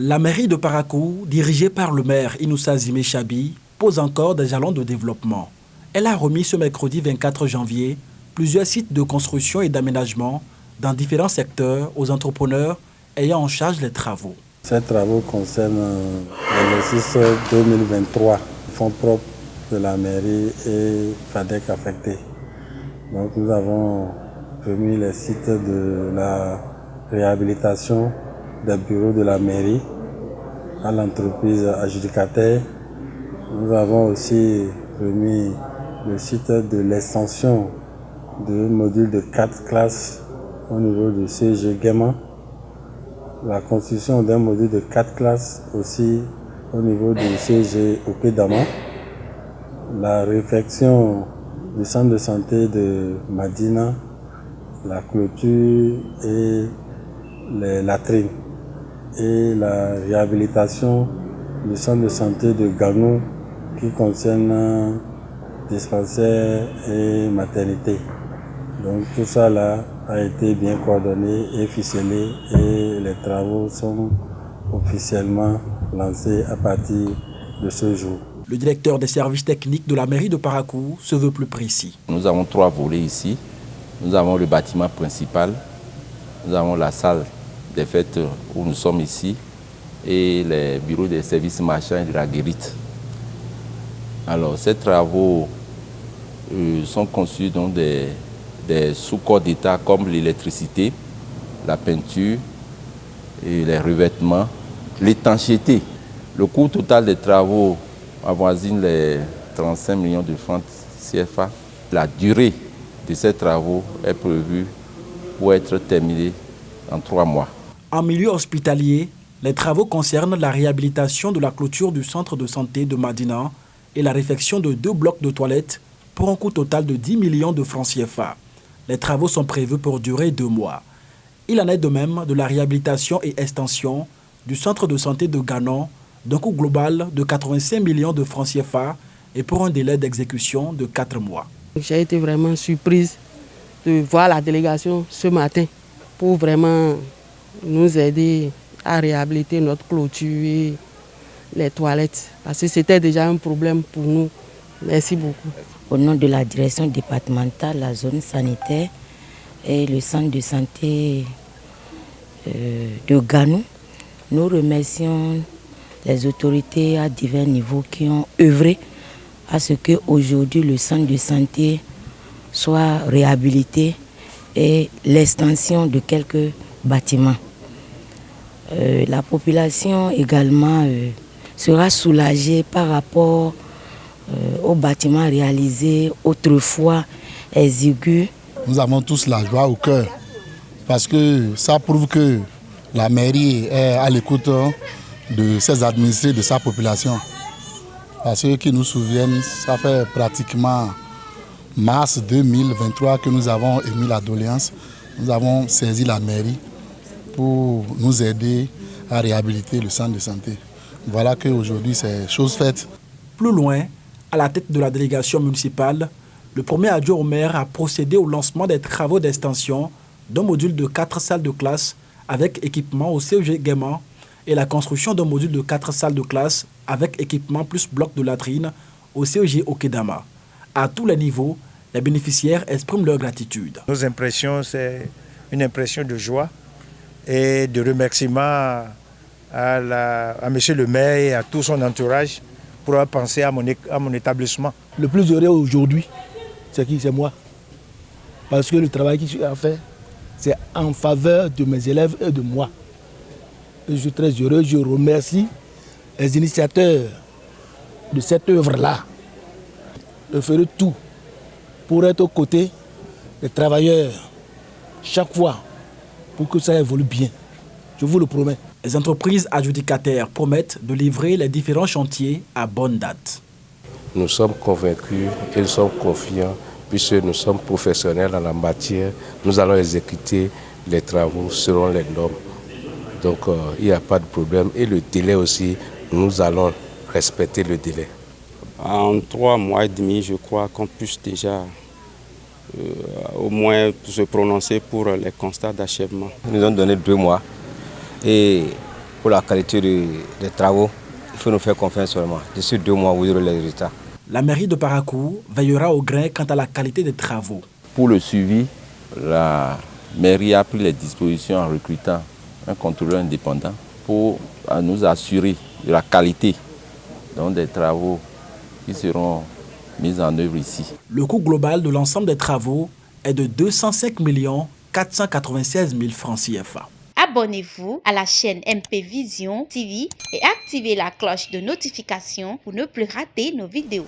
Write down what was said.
La mairie de Parakou, dirigée par le maire Inoussa Zimé Chabi, pose encore des jalons de développement. Elle a remis ce mercredi 24 janvier plusieurs sites de construction et d'aménagement dans différents secteurs aux entrepreneurs ayant en charge les travaux. Ces travaux concernent l'exercice 2023, fonds propres de la mairie et FADEC affectés. Donc nous avons remis les sites de la réhabilitation des bureaux de la mairie à l'entreprise adjudicataire. Nous avons aussi remis le site de l'extension de module de 4 classes au niveau du CG Guéman. La construction d'un module de 4 classes aussi au niveau du CG Okédama. La réfection du centre de santé de Madina, la clôture et les latrines. Et la réhabilitation du centre de santé de Ganou qui concerne dispensaire et maternité. Donc tout ça là a été bien coordonné et ficelé et les travaux sont officiellement lancés à partir de ce jour. Le directeur des services techniques de la mairie de Parakou se veut plus précis. Nous avons 3 volets ici. Nous avons le bâtiment principal, nous avons la salle des fêtes où nous sommes ici et les bureaux des services marchands et de la guérite. Alors ces travaux sont conçus dans des sous-corps d'État comme l'électricité, la peinture, et les revêtements, l'étanchéité. Le coût total des travaux avoisine les 35 millions de francs CFA. La durée de ces travaux est prévue pour être terminée en 3 mois. En milieu hospitalier, les travaux concernent la réhabilitation de la clôture du centre de santé de Madina et la réfection de 2 blocs de toilettes pour un coût total de 10 millions de francs CFA. Les travaux sont prévus pour durer 2 mois. Il en est de même de la réhabilitation et extension du centre de santé de Ganon d'un coût global de 85 millions de francs CFA et pour un délai d'exécution de 4 mois. J'ai été vraiment surprise de voir la délégation ce matin pour vraiment nous aider à réhabiliter notre clôture et les toilettes. Parce que c'était déjà un problème pour nous. Merci beaucoup. Au nom de la direction départementale, la zone sanitaire et le centre de santé de Ganou, nous remercions les autorités à divers niveaux qui ont œuvré à ce qu'aujourd'hui le centre de santé soit réhabilité et l'extension de quelques bâtiments. La population également sera soulagée par rapport aux bâtiments réalisés autrefois exigus. Nous avons tous la joie au cœur parce que ça prouve que la mairie est à l'écoute de ses administrés, de sa population. Parce que ceux qui nous souviennent, ça fait pratiquement mars 2023 que nous avons émis la doléance. Nous avons saisi la mairie pour nous aider à réhabiliter le centre de santé. Voilà qu'aujourd'hui c'est chose faite. Plus loin, à la tête de la délégation municipale, le premier adjoint au maire a procédé au lancement des travaux d'extension d'un module de 4 salles de classe avec équipement au CEG Guéman et la construction d'un module de 4 salles de classe avec équipement plus bloc de latrine au CEG Okédama. À tous les niveaux, les bénéficiaires expriment leur gratitude. Nos impressions, c'est une impression de joie et de remerciement à monsieur le maire et à tout son entourage pour avoir pensé à mon établissement. Le plus heureux aujourd'hui, c'est qui? C'est moi. Parce que le travail que j'ai fait, c'est en faveur de mes élèves et de moi. Et je suis très heureux, je remercie les initiateurs de cette œuvre-là. Je ferai tout pour être aux côtés des travailleurs chaque fois pour que ça évolue bien. Je vous le promets. Les entreprises adjudicataires promettent de livrer les différents chantiers à bonne date. Nous sommes convaincus et nous sommes confiants puisque nous sommes professionnels en la matière. Nous allons exécuter les travaux selon les normes. Donc il n'y a pas de problème. Et le délai aussi, nous allons respecter le délai. En 3 mois et demi, je crois qu'on puisse déjà au moins se prononcer pour les constats d'achèvement. Ils nous ont donné 2 mois et pour la qualité des travaux, il faut nous faire confiance seulement. D'ici 2 mois, vous aurez les résultats. La mairie de Parakou veillera au grain quant à la qualité des travaux. Pour le suivi, la mairie a pris les dispositions en recrutant un contrôleur indépendant pour nous assurer de la qualité des travaux qui seront mis en œuvre ici. Le coût global de l'ensemble des travaux est de 205 496 000 francs CFA. Abonnez-vous à la chaîne MP Vision TV et activez la cloche de notification pour ne plus rater nos vidéos.